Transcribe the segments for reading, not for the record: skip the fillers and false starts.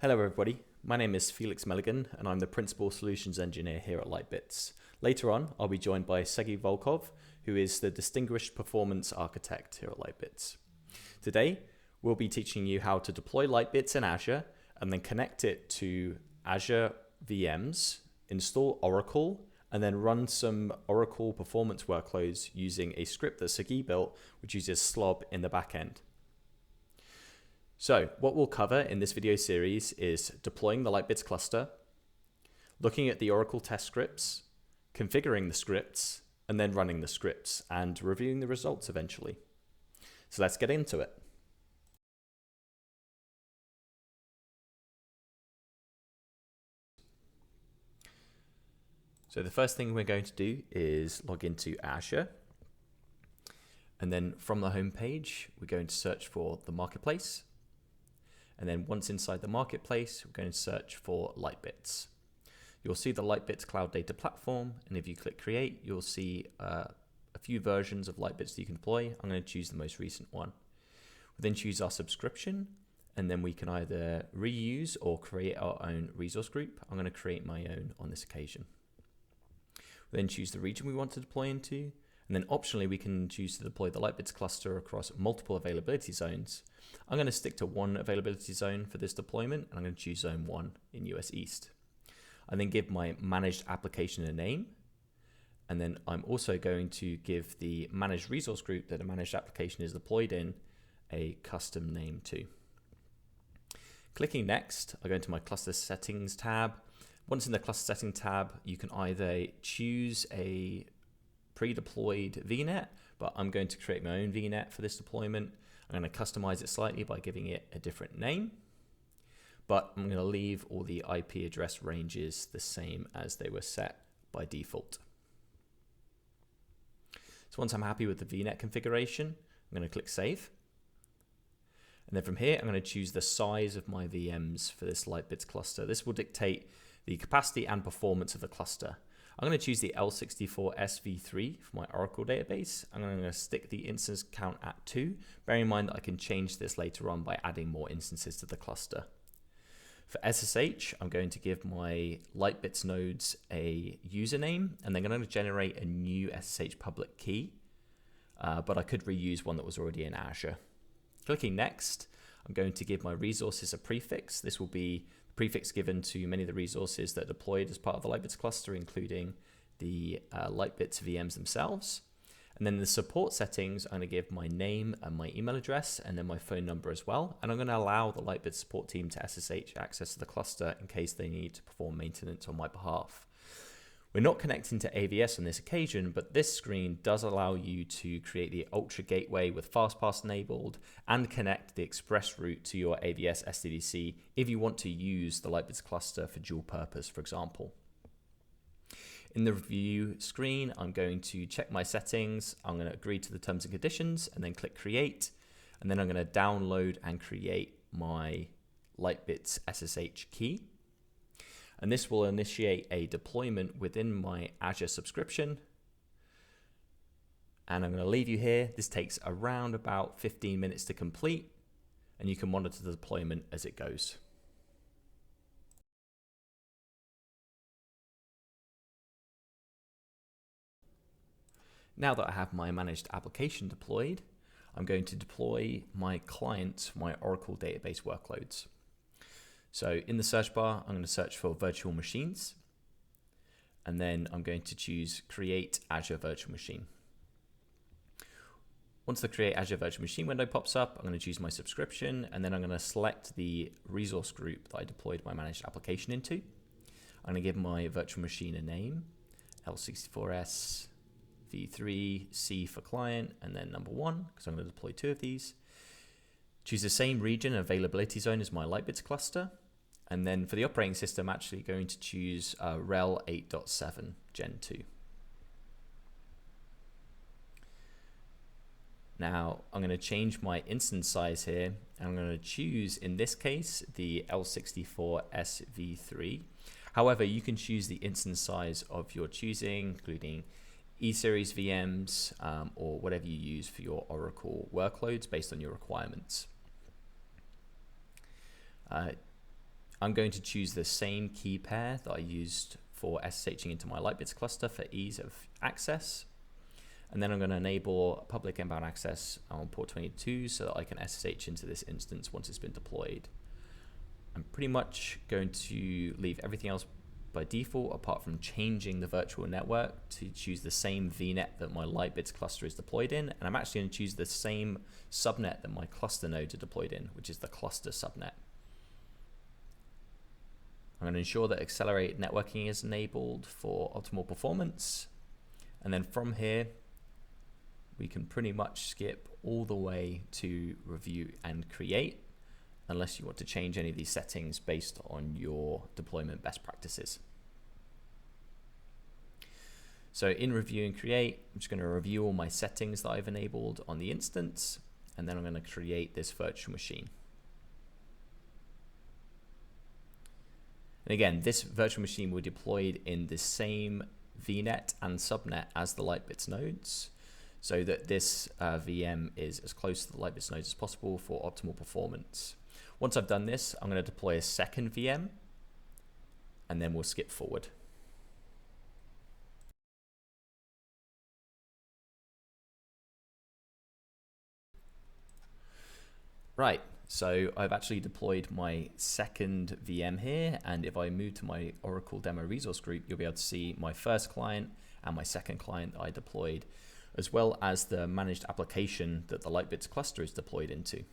Hello everybody, my name is Felix Milligan and I'm the Principal Solutions Engineer here at Lightbits. Later on, I'll be joined by Sergey Volkov, who is the Distinguished Performance Architect here at Lightbits. Today, we'll be teaching you how to deploy Lightbits in Azure and then connect it to Azure VMs, install Oracle, and then run some Oracle performance workloads using a script that Sergey built, which uses SLOB in the backend. So what we'll cover in this video series is deploying the Lightbits cluster, looking at the Oracle test scripts, configuring the scripts, and then running the scripts and reviewing the results eventually. So let's get into it. So the first thing we're going to do is log into Azure. And then from the home page, we're going to search for the marketplace. And then once inside the marketplace, we're going to search for Lightbits. You'll see the Lightbits Cloud Data Platform, and if you click Create, you'll see a few versions of Lightbits that you can deploy. I'm going to choose the most recent one. We then choose our subscription, and then we can either reuse or create our own resource group. I'm going to create my own on this occasion. We then choose the region we want to deploy into, and then optionally we can choose to deploy the Lightbits cluster across multiple availability zones. I'm going to stick to one availability zone for this deployment, and I'm going to choose Zone 1 in US East. I then give my managed application a name, and then I'm also going to give the managed resource group that a managed application is deployed in a custom name too. Clicking Next, I go into my cluster settings tab. Once in the cluster settings tab, you can either choose a pre-deployed VNet, but I'm going to create my own VNet for this deployment. I'm going to customize it slightly by giving it a different name, but I'm going to leave all the IP address ranges the same as they were set by default. So once I'm happy with the VNet configuration, I'm going to click Save. And then from here, I'm going to choose the size of my VMs for this Lightbits cluster. This will dictate the capacity and performance of the cluster. I'm going to choose the L64 SV3 for my Oracle database. I'm going to stick the instance count at 2, bearing in mind that I can change this later on by adding more instances to the cluster. For SSH, I'm going to give my Lightbits nodes a username, and then I'm going to generate a new SSH public key, but I could reuse one that was already in Azure. Clicking Next, I'm going to give my resources a prefix. This will be prefix given to many of the resources that are deployed as part of the Lightbits cluster, including the Lightbits VMs themselves. And then the support settings, I'm going to give my name and my email address, and then my phone number as well. And I'm going to allow the Lightbits support team to SSH access to the cluster in case they need to perform maintenance on my behalf. We're not connecting to AVS on this occasion, but this screen does allow you to create the Ultra Gateway with FastPass enabled and connect the express route to your AVS SDDC if you want to use the Lightbits cluster for dual purpose, for example. In the review screen, I'm going to check my settings. I'm going to agree to the terms and conditions and then click Create. And then I'm going to download and create my Lightbits SSH key. And this will initiate a deployment within my Azure subscription. And I'm going to leave you here. This takes around about 15 minutes to complete, and you can monitor the deployment as it goes. Now that I have my managed application deployed, I'm going to deploy my client, my Oracle database workloads. So in the search bar, I'm going to search for virtual machines, and then I'm going to choose Create Azure Virtual Machine. Once the Create Azure Virtual Machine window pops up, I'm going to choose my subscription, and then I'm going to select the resource group that I deployed my managed application into. I'm going to give my virtual machine a name, L64S v3 C for client, and then number 1, because I'm going to deploy 2 of these. Choose the same region availability zone as my Lightbits cluster. And then for the operating system, I'm actually going to choose RHEL 8.7 Gen 2. Now I'm going to change my instance size here. And I'm going to choose, in this case, the L64 SV3. However, you can choose the instance size of your choosing, including E-series VMs or whatever you use for your Oracle workloads based on your requirements. I'm going to choose the same key pair that I used for SSHing into my Lightbits cluster for ease of access. And then I'm going to enable public inbound access on port 22 so that I can SSH into this instance once it's been deployed. I'm pretty much going to leave everything else by default apart from changing the virtual network to choose the same VNet that my Lightbits cluster is deployed in. And I'm actually going to choose the same subnet that my cluster nodes are deployed in, which is the cluster subnet. I'm going to ensure that accelerated networking is enabled for optimal performance. And then from here, we can pretty much skip all the way to review and create, unless you want to change any of these settings based on your deployment best practices. So in review and create, I'm just going to review all my settings that I've enabled on the instance, and then I'm going to create this virtual machine. And again, this virtual machine will be deployed in the same VNet and subnet as the Lightbits nodes, so that this VM is as close to the Lightbits nodes as possible for optimal performance. Once I've done this, I'm going to deploy a second VM, and then we'll skip forward. Right, so I've actually deployed my second VM here, and if I move to my Oracle demo resource group, you'll be able to see my first client and my second client that I deployed, as well as the managed application that the Lightbits cluster is deployed into.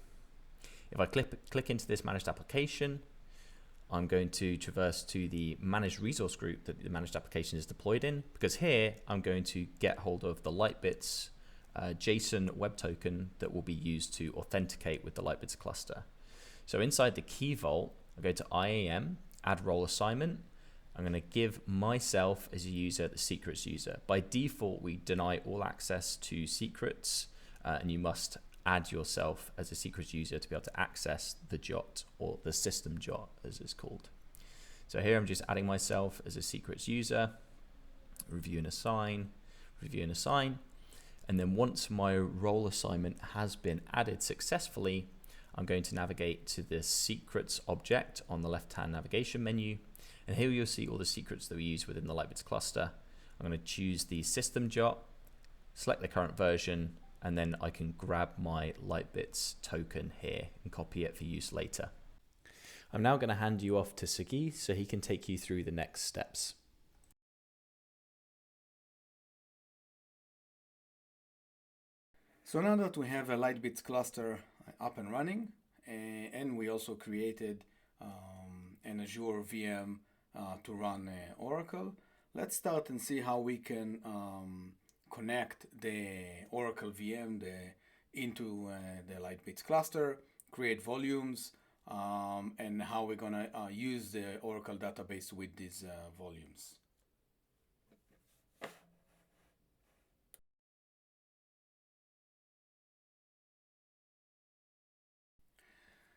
If I click into this managed application, I'm going to traverse to the managed resource group that the managed application is deployed in, because here I'm going to get hold of the Lightbits JSON web token that will be used to authenticate with the Lightbits cluster. So inside the key vault, I go to IAM, add role assignment. I'm going to give myself as a user the secrets user. By default, we deny all access to secrets, and you must add yourself as a secrets user to be able to access the JOT, or the system JOT as it's called. So here I'm just adding myself as a secrets user, review and assign, review and assign. And then once my role assignment has been added successfully, I'm going to navigate to the secrets object on the left-hand navigation menu. And here you'll see all the secrets that we use within the Lightbits cluster. I'm going to choose the system JOT, select the current version, and then I can grab my Lightbits token here and copy it for use later. I'm now going to hand you off to Sagi so he can take you through the next steps. So now that we have a Lightbits cluster up and running, and we also created an Azure VM to run Oracle, let's start and see how we can connect the Oracle VM into the Lightbits cluster, create volumes, and how we're going to use the Oracle database with these volumes.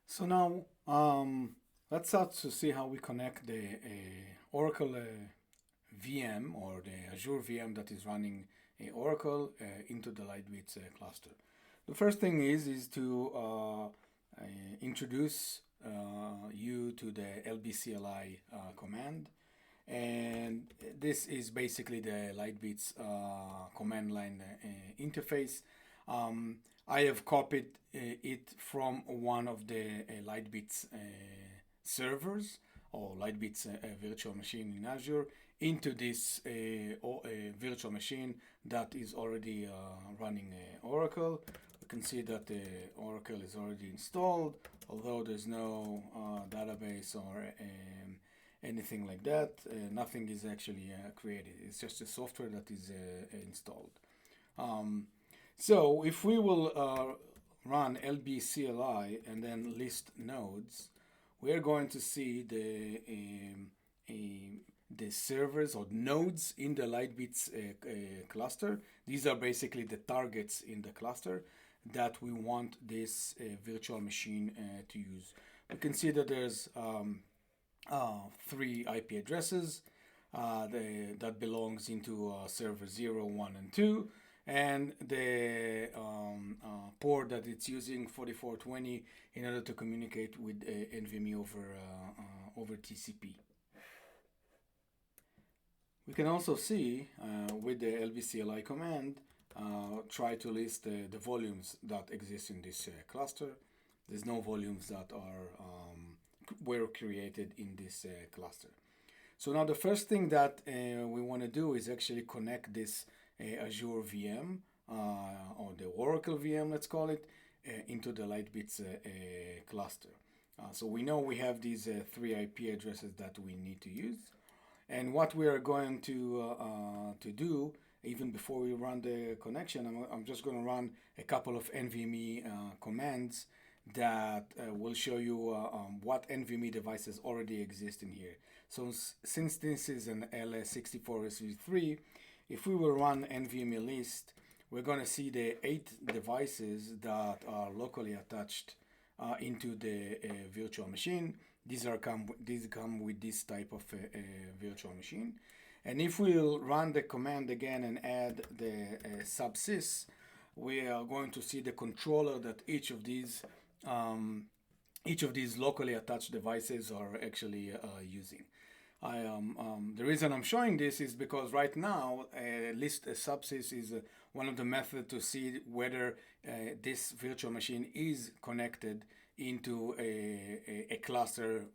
So now let's start to see how we connect the Oracle VM, or the Azure VM that is running Oracle into the Lightbits cluster. The first thing is to introduce you to the LBCLI command, and this is basically the Lightbits command line interface. I have copied it from one of the Lightbits servers, or Lightbits virtual machine in Azure, into this virtual machine that is already running Oracle. You can see that the Oracle is already installed, although there's no database or anything like that. Nothing is actually created. It's just a software that is installed. So if we will run LBCLI and then list nodes, we're going to see the servers or nodes in the Lightbits cluster. These are basically the targets in the cluster that we want this virtual machine to use. We can see that there's 3 IP addresses that belongs into server 0, 1, and 2. And the port that it's using, 4420, in order to communicate with NVMe over TCP. We can also see with the LBCLI command, try to list the volumes that exist in this cluster. There's no volumes that were created in this cluster. So now the first thing that we want to do is actually connect this Azure VM or the Oracle VM, let's call it, into the Lightbits cluster. So we know we have these 3 IP addresses that we need to use. And what we are going to do, even before we run the connection, I'm just going to run a couple of NVMe commands that will show you what NVMe devices already exist in here. So since this is an LS64SV3, if we will run NVMe list, we're going to see the 8 devices that are locally attached into the virtual machine. These come with this type of virtual machine. And if we'll run the command again and add the subsys, we are going to see the controller that each of these locally attached devices are actually using. The reason I'm showing this is because right now list subsys is one of the methods to see whether this virtual machine is connected into a cluster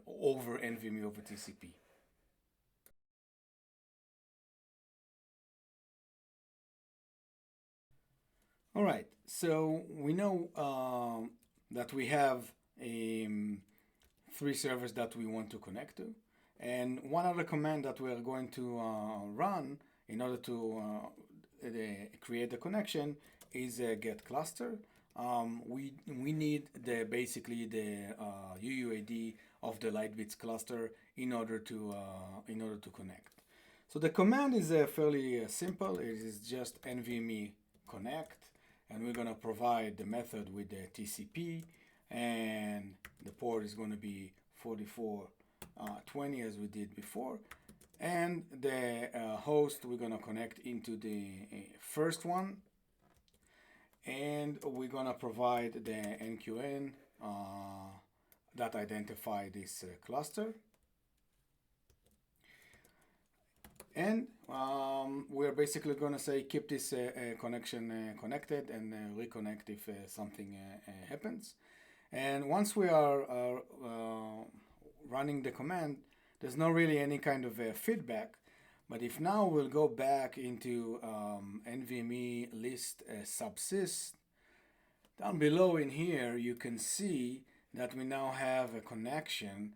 over NVMe over TCP. All right, so we know that we have 3 servers that we want to connect to. And one other command that we are going to run in order to create the connection is get cluster. We need basically the UUID of the Lightbits cluster in order to connect. So the command is fairly simple. It is just NVMe connect, and we're going to provide the method with the TCP, and the port is going to be 4420 as we did before, and the host we're going to connect into the first one, and we're going to provide the NQN that identify this cluster. And we're basically going to say keep this connection connected and reconnect if something happens. And once we are running the command, there's not really any kind of feedback. But if now we'll go back into NVMe list subsys, down below in here you can see that we now have a connection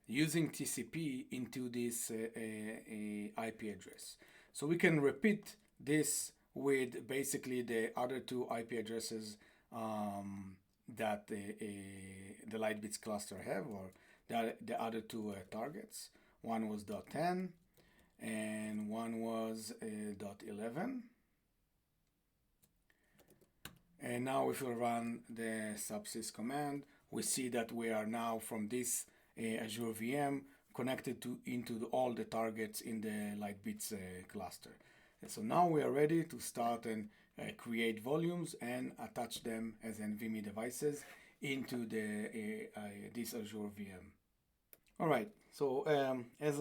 using TCP into this IP address. So we can repeat this with basically the other 2 IP addresses that the Lightbits cluster have, or the other 2 targets. One was .10 and one was .11. And now if we run the subsys command, we see that we are now from this Azure VM connected into all the targets in the Lightbits cluster. And so now we are ready to start and create volumes and attach them as NVMe devices into this Azure VM. All right, so as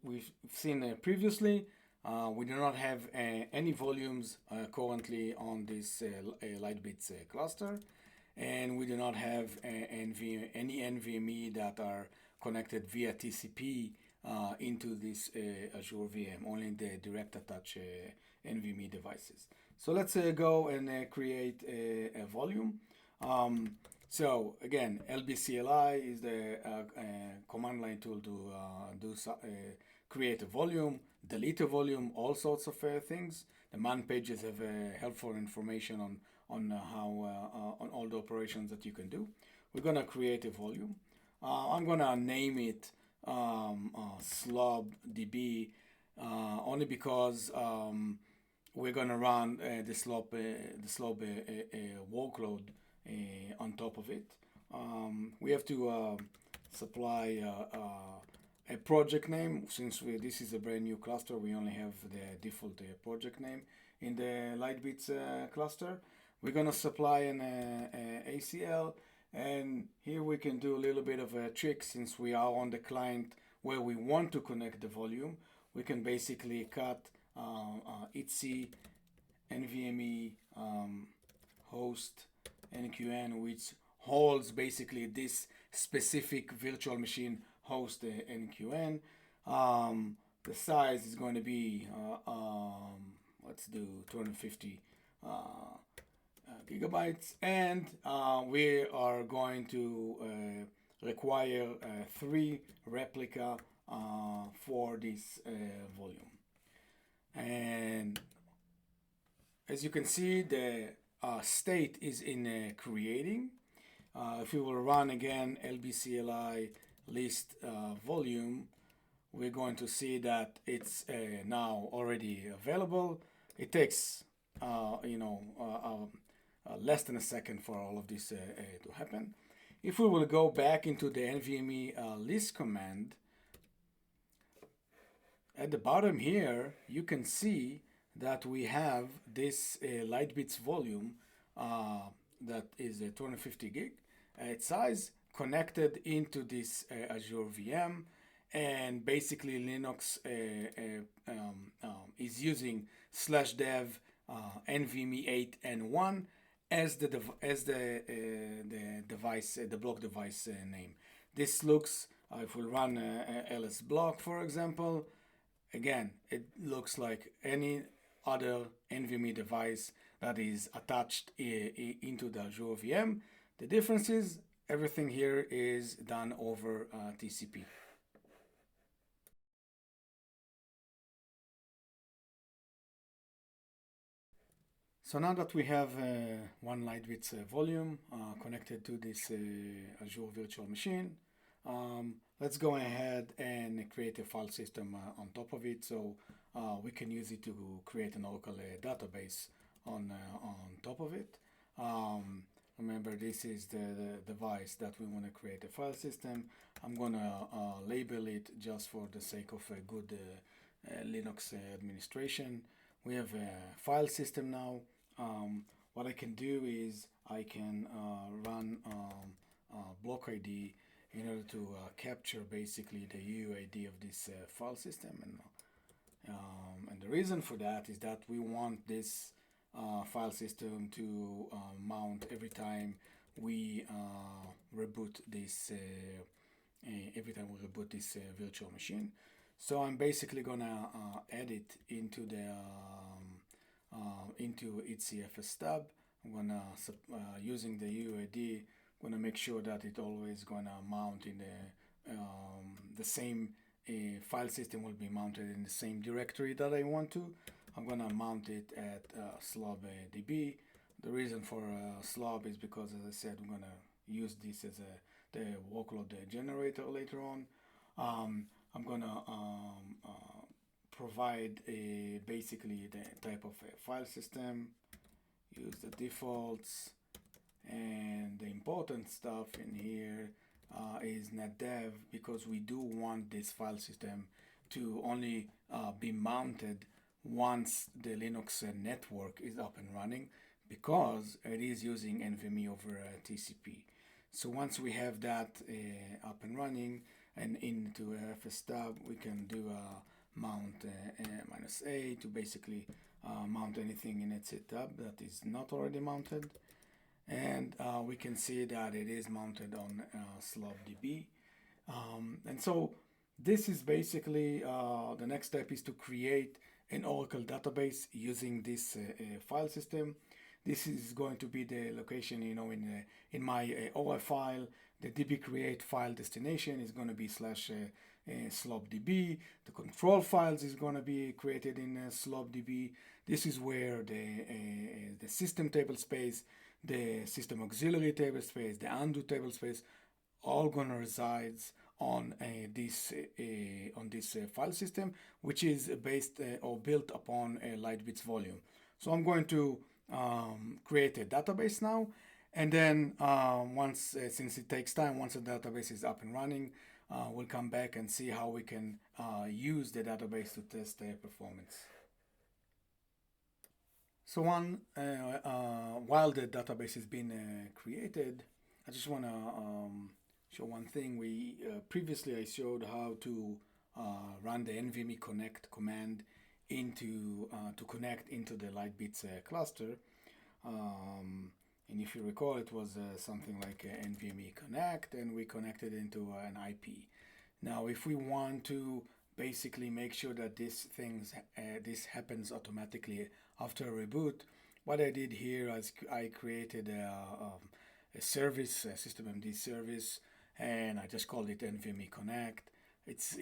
we've seen previously, we do not have any volumes currently on this Lightbits cluster, and we do not have any NVMe that are connected via TCP into this Azure VM, only the direct attach NVMe devices. So let's go and create a volume. So again, LBCLI is the command line tool to create a volume, delete a volume, all sorts of things. The man pages have helpful information on how on all the operations that you can do. We're gonna create a volume. I'm gonna name it SLOB DB only because we're gonna run the SLOB workload on top of it. We have to supply a project name. Since this is a brand new cluster, we only have the default project name in the Lightbits cluster. We're gonna supply an ACL, And here we can do a little bit of a trick. Since we are on the client where we want to connect the volume, we can basically cut etc NVMe host NQN, which holds basically this specific virtual machine host NQN. The size is going to be let's do 250 gigabytes, and we are going to require 3 replica for this volume. And as you can see, the state is in creating. If we will run again LBCLI list volume, we're going to see that it's now already available. It takes less than a second for all of this to happen. If we will go back into the NVMe list command, at the bottom here you can see that we have this Lightbits volume that is a 250 gig size connected into this Azure VM, and basically Linux is using /dev NVMe8 N1 as the device, the block device name. This looks, if we run ls block, for example, again, it looks like any other NVMe device that is attached into the Azure VM. The difference is everything here is done over TCP. So now that we have one Lightbits volume connected to this Azure Virtual Machine, let's go ahead and create a file system on top of it, so we can use it to create an Oracle database on top of it. Remember, this is the device that we want to create a file system. I'm going to label it just for the sake of a good Linux administration. We have a file system now. What I can do is I can run block ID in order to capture basically the UID of this file system, and the reason for that is that we want this file system to mount every time we reboot this virtual machine. So I'm basically gonna add it into the into its CFS tab. I'm gonna using the UID, gonna make sure that it always gonna mount in the same file system will be mounted in the same directory that I want to. I'm gonna mount it at SLOB DB. The reason for SLOB is because, as I said, I'm gonna use this as the workload generator later on. I'm gonna provide basically the type of file system, use the defaults, and the important stuff in here is netdev, because we do want this file system to only be mounted once the Linux network is up and running, because it is using NVMe over TCP. So once we have that up and running and into FS tab, we can do a mount -a to basically mount anything in its tab that is not already mounted. And we can see that it is mounted on SLOB DB. And so this is basically the next step is to create an Oracle database using this file system. This is going to be the location, in my OI file. The db create file destination is going to be /slobdb. The control files is going to be created in slobdb. This is where the system table space, the system auxiliary table space, the undo table space, all going to reside on this file system, which is based or built upon a Lightbits volume. So I'm going to create a database now, and then once, since it takes time, once the database is up and running, we'll come back and see how we can use the database to test the performance. So while the database is being created, I just want to show one thing. Previously I showed how to run the NVMe connect command into to connect into the Lightbits cluster. And if you recall, it was something like NVMe connect, and we connected into an IP. Now, if we want to basically make sure that this happens automatically after a reboot, what I did here is I created a service, a systemd service, and I just called it NVMe connect. It's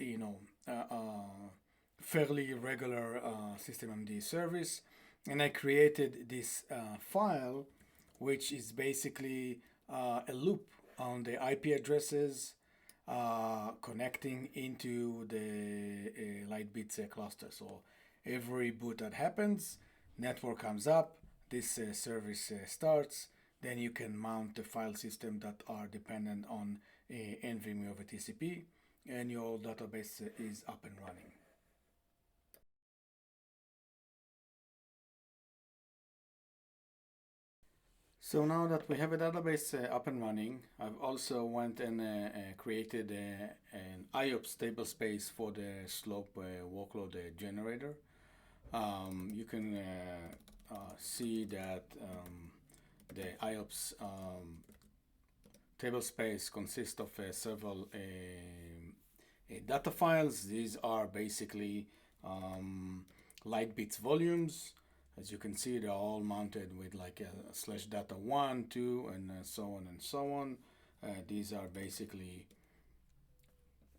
fairly regular systemd service, and I created this file, which is basically a loop on the IP addresses connecting into the Lightbits cluster. So every boot that happens, network comes up, this service starts, then you can mount the file system that are dependent on NVMe over TCP, and your database is up and running. So now that we have a database up and running, I've also went and created an IOPS table space for the SLOB workload generator. You can see that the IOPS table space consists of several data files. These are basically Lightbits volumes. As you can see, they're all mounted with like a /data1, 2, and so on and so on. These are basically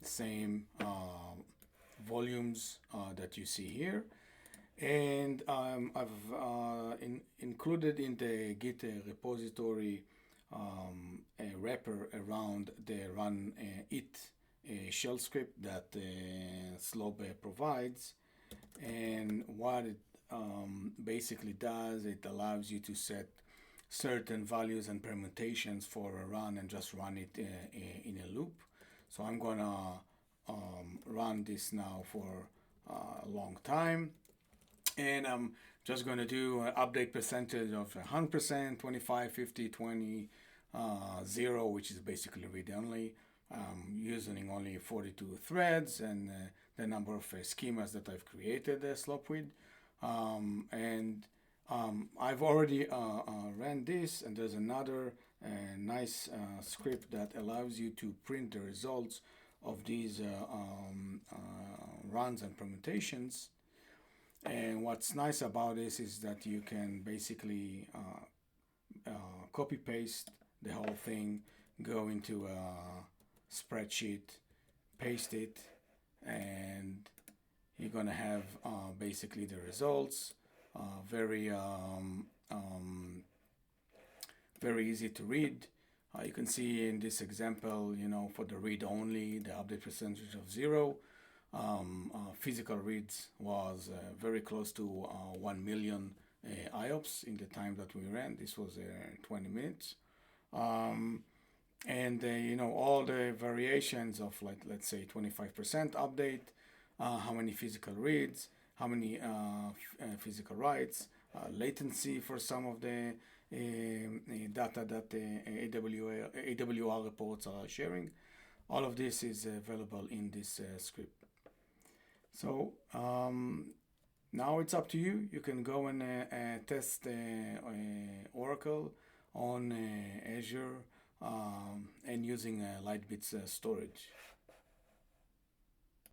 the same volumes that you see here. And I've included in the Git repository a wrapper around the run it shell script that SLOB provides. And what it basically does, it allows you to set certain values and permutations for a run and just run it in a loop. So I'm gonna run this now for a long time, and I'm just gonna do an update percentage of 100%, 25, 50, 20, 0, which is basically read-only, using only 42 threads and the number of schemas that I've created SLOB with. I've already ran this, and there's another nice script that allows you to print the results of these runs and permutations. And what's nice about this is that you can basically copy paste the whole thing, go into a spreadsheet, paste it, and you're gonna have basically the results. Very easy to read. You can see in this example, for the read only, the update percentage of 0. Physical reads was very close to 1 million IOPS in the time that we ran. This was 20 minutes. All the variations of, like, let's say 25% update, how many physical reads, how many physical writes, latency for some of the data that the AWR reports are sharing. All of this is available in this script. So now it's up to you. You can go and test Oracle on Azure and using Lightbits storage.